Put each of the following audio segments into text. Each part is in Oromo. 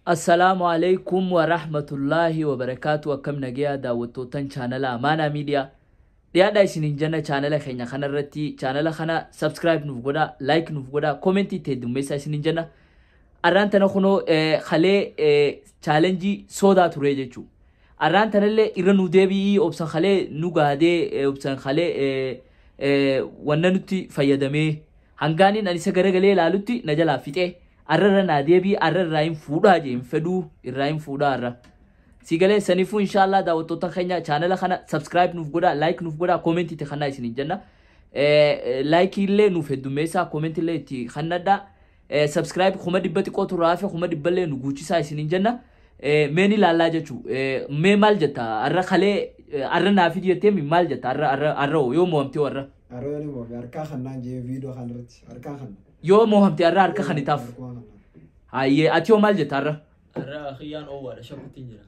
السلام عليكم ورحمة الله وبركاته. وكم نجيا داوتوتن channel أمانة ميديا ديا دايسين جنة channel خينا خنا رتي channel خنا subscribe نفقودا like نفقودا comment تدوم مسايسين جنة أران تناخنو خلي challenge سودا تريجو أران تنالله إيرانو دبي أوبسن خلي نوجاده أوبسن خلي وننتي فيدمه هنغاني نانيسا غرغلي لالوتي نجلا فيته أرر ناديبي أرر رايم فودا جيم فدو الرايم فودا أرر سيغلي سنفو إن شاء الله داوتو تخينا channel خنا subscribe نفقودا like نفقودا comment تخنا يسنين جنة like اللي نفدو ميسا comment اللي تخنا دا subscribe خما دبتي قوتو رافي خما دبالي نغوشي سا يسنين جنة ميني لالا جاتو مي مال جتا أرر خلي أرر نافي ديتي مي مال جتا أرر يوم وامتي ورر أرو يعني مو بيركا خنا نجي فيديو خنرت أركا خنا يوم وامتي أرر أركا خنيتاف هاي أتيو مال جتا أرر أخيان أول شو بتنجرا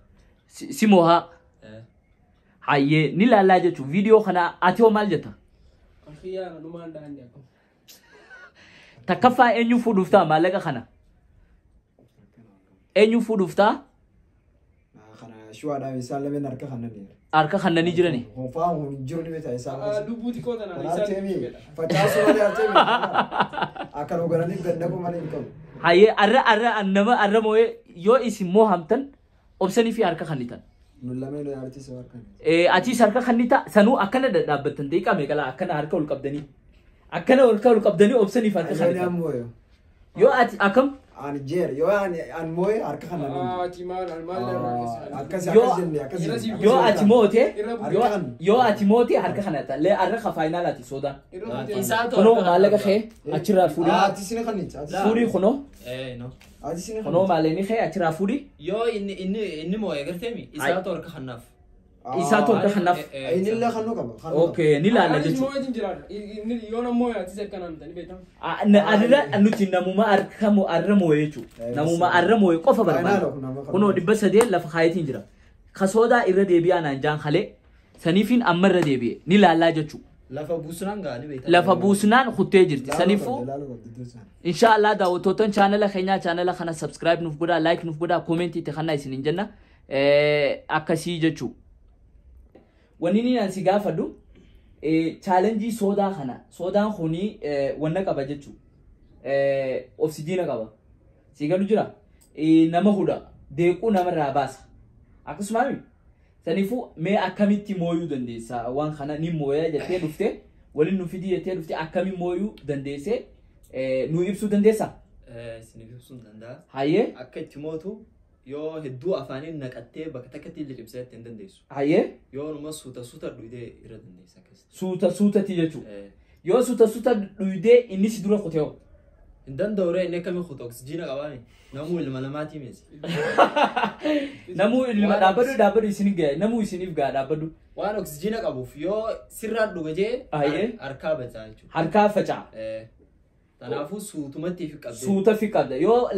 سيموها هاي نلا لا جتو فيديو خنا أتيو مال جتا أخيان نمان دانجا تكفى إنيو فودوفتا مالك خنا إنيو فودوفتا خنا شو هذا مثال لمن أركا خنا نير أركا خنا نيجرني هو فاهم نجرني بيتا مثال لبوتي كودا أنا تيمي فتاسو ولا تيمي أكلوا قرني قدامكم ما نيكم هاي أرى أنما أرى موي يو اسمه همتن أبسني في أركا خنيتن نلا ما يلو يارتي سوار كان أتي سركا خنيتا سنو أكنا دابتن ديكا ميكلا أكنا أركا والكبدني أكنا أركا والكبدني أبسني في أركا خنيتا يو أتي أكم عن جير يو عن موي أركا خنا تيمان المال يو أتي موتي يو أتي موتي أركا خنيتا ليه أركا فاينالاتي سودا خنو مالك خي أشرا فوري تسيني خنيت فوري خنو إيه نو تسيني خنو مالني خي أشرا فوري يو إني مو يقرتمي إساتو أرك خناف إساتو أركا خناف أي نلا خنو كم أوكي نلا لا أنا جتو مو يتنجرا يونا مو يتسكن كلام تاني بيتام أنا نوتي نموما أركامو أرمو يجو نموما أرمو يقف بربان كنو دبس هدي لفخايتين جرا خسودا إرد يبي أنا جان خلي سنيفين أمر رد يبي نلا لا جتو لفا بوسنان غاني بيتام لفا بوسنان خطة جرتي سنيفو إن شاء الله دا وتوتن channel خينا channel خنا subscribe نفقودا like نفقودا comment تخنا يسنين جنة أكاسي جتو ونيني نانسي غافدو challenge soda khana soda khoni wanna qaba jechu oxygen qaba sigalu jira nama huda deequ nama rabasa akusmami sanifu me akamitti moyu dandeessa wan khana ni moya jette dufte walin nu fidi jette dufte akami moyu dandeesse nu ibsu dandeessa سنيفسون دندا haye أكيد تموتو يو هدو أفانين نكتة بكتكتي اللي جبسات تندن ديسو haye يو نما سوتا دويدة إردن ديسا كست suuta ti jechu yo suuta duide inni sidura khoteo إندن دورة إنك كم خد أكسجين قواني نمو الملاماتي ميز namu ilma dabadu isiniga namu isinifga dabadu وأنا أكسجين قبو فيو سرّاد دوجة أيه. أركاب تاعيشو harka faca تنافو سوتمتي في قبل suuta fi qabda yo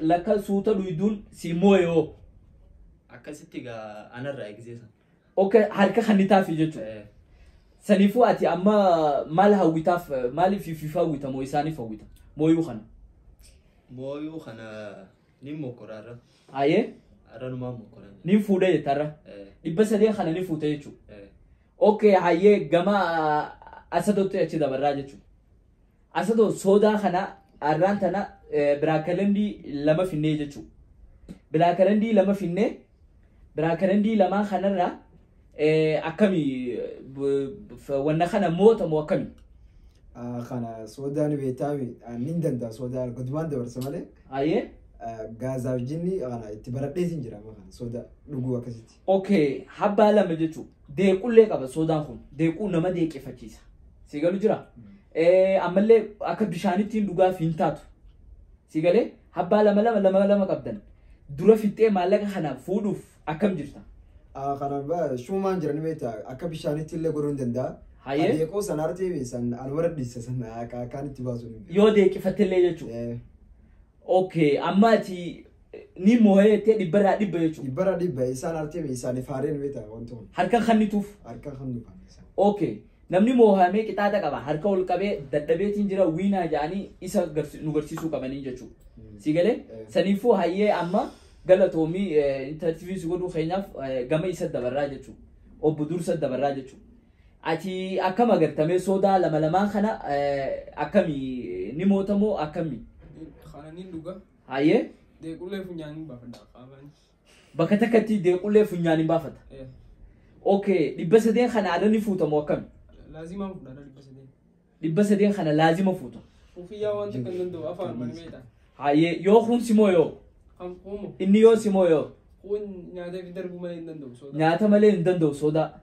laka suuta duidun si moyo أكستي جا أنا رأيك زيسا okay harka khanita fi jechu sanifu ati amma mal hawitaf mali fi fifa wita mo isani fa wita moyu khana مويو خنا نيمو كرارة aye أرانو ما مو كرارة nin fude yetara ibasa de khana ni futa jechu إيه okay haye gama asado te achi da barra jechu asado soda khana arrantana brakalandi lama finne jechu brakalandi lama finne brakalandi lama khanara akami wanna khana mota mo akami خنا سوداني بيتامي نيندن دا سودان قدمان دور سمالي aye غازا جيني أنا تبردي تنجرا ما خنا سودا لغوا كسيتي okay habba lama jechu de kulle qaba sodan kun de ku nama de qefachisa sigalu jira amalle akabishanitin duga fintatu sigale habba lama qabdan dura fitte malaga khana fuduf akam jirta خنا با شو ما نجرا نبيتا أكبشاني تيلي قرون دندا haye يكو سنارتي بي سن الورد ديس سن كانت تبازو yo de qefatelle jechu okay amma ti ni moye te dibara dibba jechu يبرا دي بي سنارتي بي سن فارين بيتا وانتون harkan khannituf أركا خندو okay namni mohame qitaata qaba harka ol qabe daddabeetiin jira wiina jaani isa nu garsiisuu qabanii jechu سيقالي سنيفو هاي أما قالتومي انترتيفي سيقولوا خيناف قما يسد دبراجة شو أو بدور سد دبراجة شو أتي أكما قرتمي سودا لما خنا أكمي نموتمو أكمي خانني لغة هاي دي كله فنياني بافدا خامن بكتكتي دي كله فنياني بافدا اوكي لبسدين خنا عدني فوتو موكم لازم افدا لبسدين لبسدين خنا لازم فوتو وفي يا وانت كنندو افهم من ميتا هاي يو خون سيمو يو ام قومو اني يو سيمو يو خون نياده في دربو مالين دندو سودا نياتا مالين دندو سودا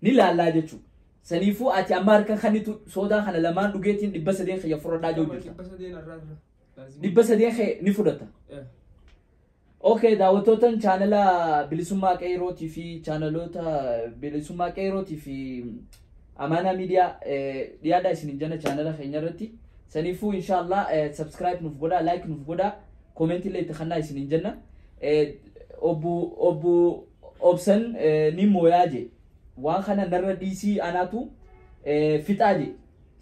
نيلا لا جچو سنيفو اتي امار كان خنيتو سودا خنا لمان دوغيتين لبسدين خي فردا جو لبسدين الراد لازم لبسدين خي نفودتا اوكي داوتوتن channel bilisummaa qeeroo TV channelota bilisummaa qeeroo TV amana media diada isin jana channel keenya irratti sanifu inshallah subscribe nuuf godha like nuuf godha comment illee itti khanna isin janna obu option ni moyaje waan kana narra DC anatu fitaje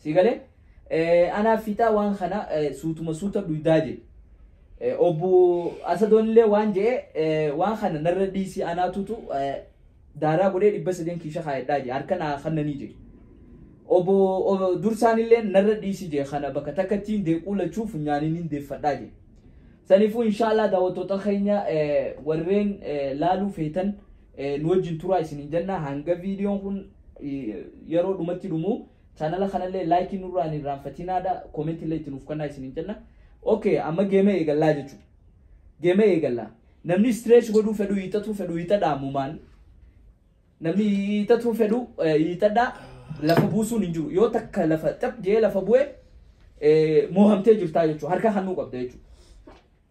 sigale ana fita waan kana suutuma suuta duidaje obu asadonle wanje waan khana narra DC anatutu dara gode dibbasadeen kisha khaydaji arkana khanani je obu dursanille narra DC je khana baka takati de kula chufu nyaaninin de fadaje sanifu inshallah dawatota khaynya warren lalu fetan nuwajin tura isin janna hanga video kun yaro dumatti dumu channel khanalle like nurani ranfatina da comment le tinuf kana isin janna اوكي اما جيمه يغلا جچو جيمه يغلا نمني ستريس غدو فدو يتا مومان نمني يتا فدو يتا لفبوسو نينجو يو تك لف تب جي لفبوي موهمته جرتا جچو هركا خنو قبدا جچو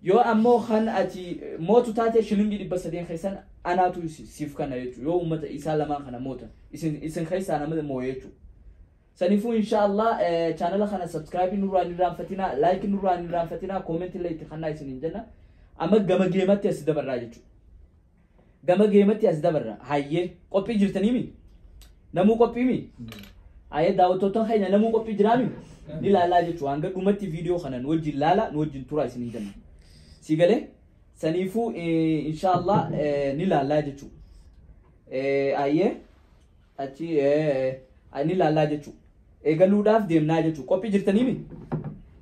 يو امو خن اتي موتو تاتي شلنجي دي بسدين خيسان انا تو سيف كان جچو يو امه عيسى لما خنا موتا اسن خيسان ما مو يچو سنفو إن شاء الله channel خنا subscribe نوراني رام فتنا like نوراني رام فتنا comment اللي تخنا يسنين جنا أما جم جيمات يسد برا جتو جم جيمات يسد برا هاي copy جرتني مي نمو copy مي هاي داوتو خينا نمو copy جرامي نلا لا جتو عنك دومتي فيديو خنا نوجي لالا نوجي تورا يسنين جنا سيجله سنفو إن شاء الله نلا لا جتو هاي أتي أني لا جتو egaluudhaaf deemnaa jechuudha qophii jirtanii mi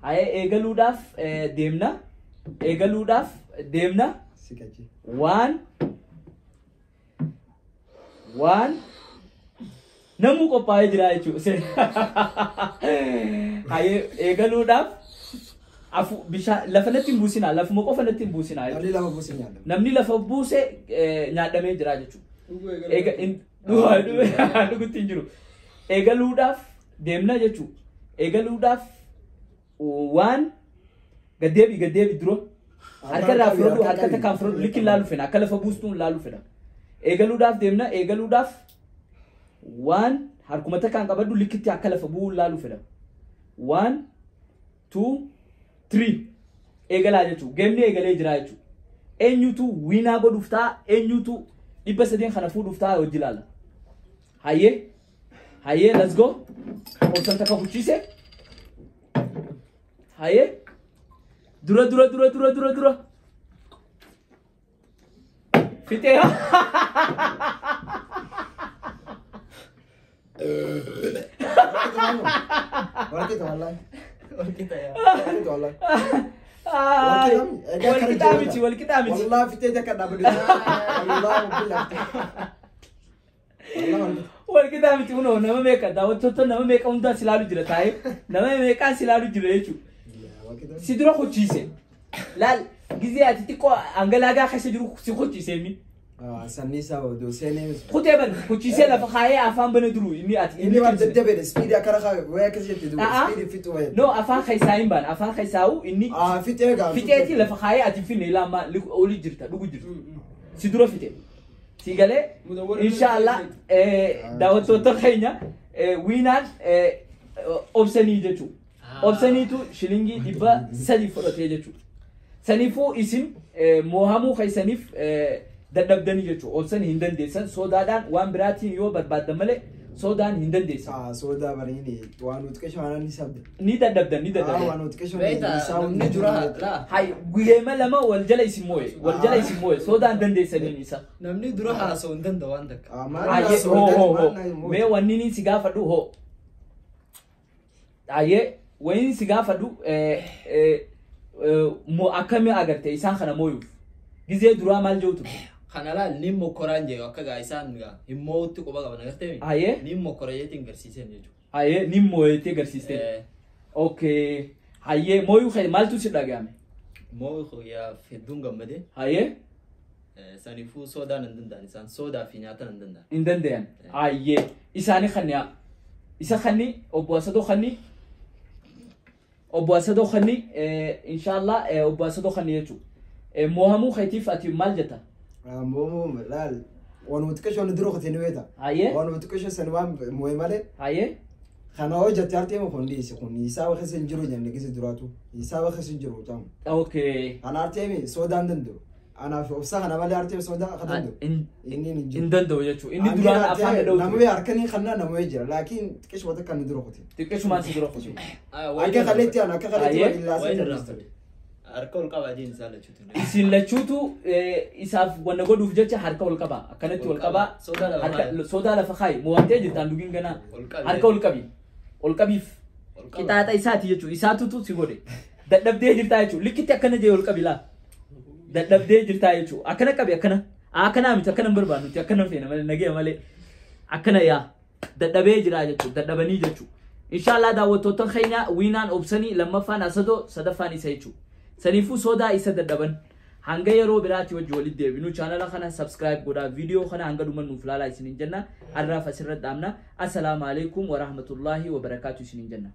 haye egaluudhaaf deemna sikachi waan namu qophaa'ee jira jechuudha haye egaluudhaaf afu bishaan lafa natti buusina lafuma qofa natti buusina namni lafa buuse nyaadhamee jira jechuudha dhugutti hin jiru egaluudhaaf deemna jechu egaluudhaaf waan gaddeebi duro harka raafrodu harka takanfrodu likin laalu fena akka lafa buustuun laalu fena egaluudhaaf deemna egaluudhaaf waan harkuma takan qabadu likitti akka lafa bu'u laalu fena 1 2 3 egalaa jechu geemni egalee jira jechu eenyutu wiinaa godhuuf ta'a eenyutu 300 kana fuudhuuf ta'a hojii laala haye let's go Opsan taka kuchise haye dura fite ya Walkita wallahi ya walkita wallahi fite taka dabdu wallahi billahi والكده متونو نما ميكا داوتو نما ميكا وندا سلالو جرا تاي نما ميكا سلالو جرا يچو سيدرو خوچيسه لا غزيات تيكو انغلاغا خسجرو سيخوچيسه مي سنيسا ودو سيني خوتيبن خوچيسه لا فخايه افان بندرو اني ات اني ما تدبر سبيد كرخا ويكز يتدو سبيد فيتو وين نو افان خيساين بان افان خيساو اني فيتيغا فيتيتي لا فخايه ات فين لا ما اولي جرتا دوغو جرتا سيدرو فيتي سيغالي ان شاء الله داوتو تخينا وينان اوبسني جتو اوبسني تو شيلينغي ديبا سالي فروتي جتو سنيفو اسم موهامو خيسنيف ددبدني جتو اوبسن هندن ديسن سودادان وان براتين يو برباد مله soodaan hin dandeessan. Soda barini waan nuti qeshaana ni sabda. Ni dadhabdan ni dadhabdan. Waan nuti qeshaana beeta namni dura laa Hay guyyeema lama wal jala isin moo'e soodaan dandeessaniin isa. namni dura haasa'u hin danda'u waan takka. Aye ho mee wanni ni si gaafadhu ho. Aye wanni si gaafadhu mo akkamii agarte isaan kana mooyuuf. Gizee duraa maal jeetu? Kana laal ni mokoraan jee akka gaa isaan gaa himmootti quba qaban agartee Aye ni mokora jeetiin garsiisan jechuudha. aye ni moo'eetee garsiiste. Okay. Aye mooyuu kee maaltu si dhagahame? Moo yaa hedduun gammadee Aye sanifuu soodaan hin danda'an isaan soodaa fi nyaatan hin danda'an. in dandayan. Aye isaanii kanniya isa kanni obbo Asadoo kanni inshallah obbo Asadoo kanni jechuudha. Mohamuu keetiif ati maal jetta? Momo lal waan nuti qeshaana duro qotee ni beeta. Aye Waan nuti qeshaana sanwaan moo'e malee. aye Kana hojjate artee mo kondisi kun isaaba keessa jiru jenne gise duratu isaaba keessa jiru tamu okay. ana artee mi soodaan dandu ana fi ofsa kana malee artee soodaan qadandu inni ni jiru in danda'u jechuudha. Inni duraan afaan dhadha'u. namwe arkani khanna namwe jira laakiin xiqqeesh wata kan duro qote Xiqqeeshumaan si dura qotu. akka khaletti ana akka khaletti Aye. illa Wayin irraa sin fudhe. Harka ol qabaa jiin isaa lachuutu. Isin lachuutu isaaf wanna godhuuf jecha harka ol qabaa. Akkanatti ol qabaa. Sodaa lafa kaayi. Mo'amtee jirtaan dhugiin ganaa. Harka ol qabi. Ol qabiif. Qixaaxa isaati jechuudha. Isaatutu si godhe. Dadhabdee jirtaa jechuudha. Likkitti akkana jee ol qabi laa. Dadhabdee jirtaa jechuudha. Akkana qabi akkana. Akkana miti akkana hin barbaannu nuti akkana feena malee nagaya malee. Akkana yaa. Dadhabee jira jechuudha. Dadhabanii jechuudha. Inshallah daawwattoota keenya wiinaan obsanii lammaffaan Asadoo sadaffaan isa jechuudha. Sanifuu sodaa isa dadhaban. Hanga yeroo biraatti wajji walitti deebinu channel kana subscribe godhaa video kana hanga dhuman nuuf laalaa isinin jenna. Arraaf asirratti dhaamna. Assalaamu alaykum wa rahmatullahi wa barakaatu isinin jenna.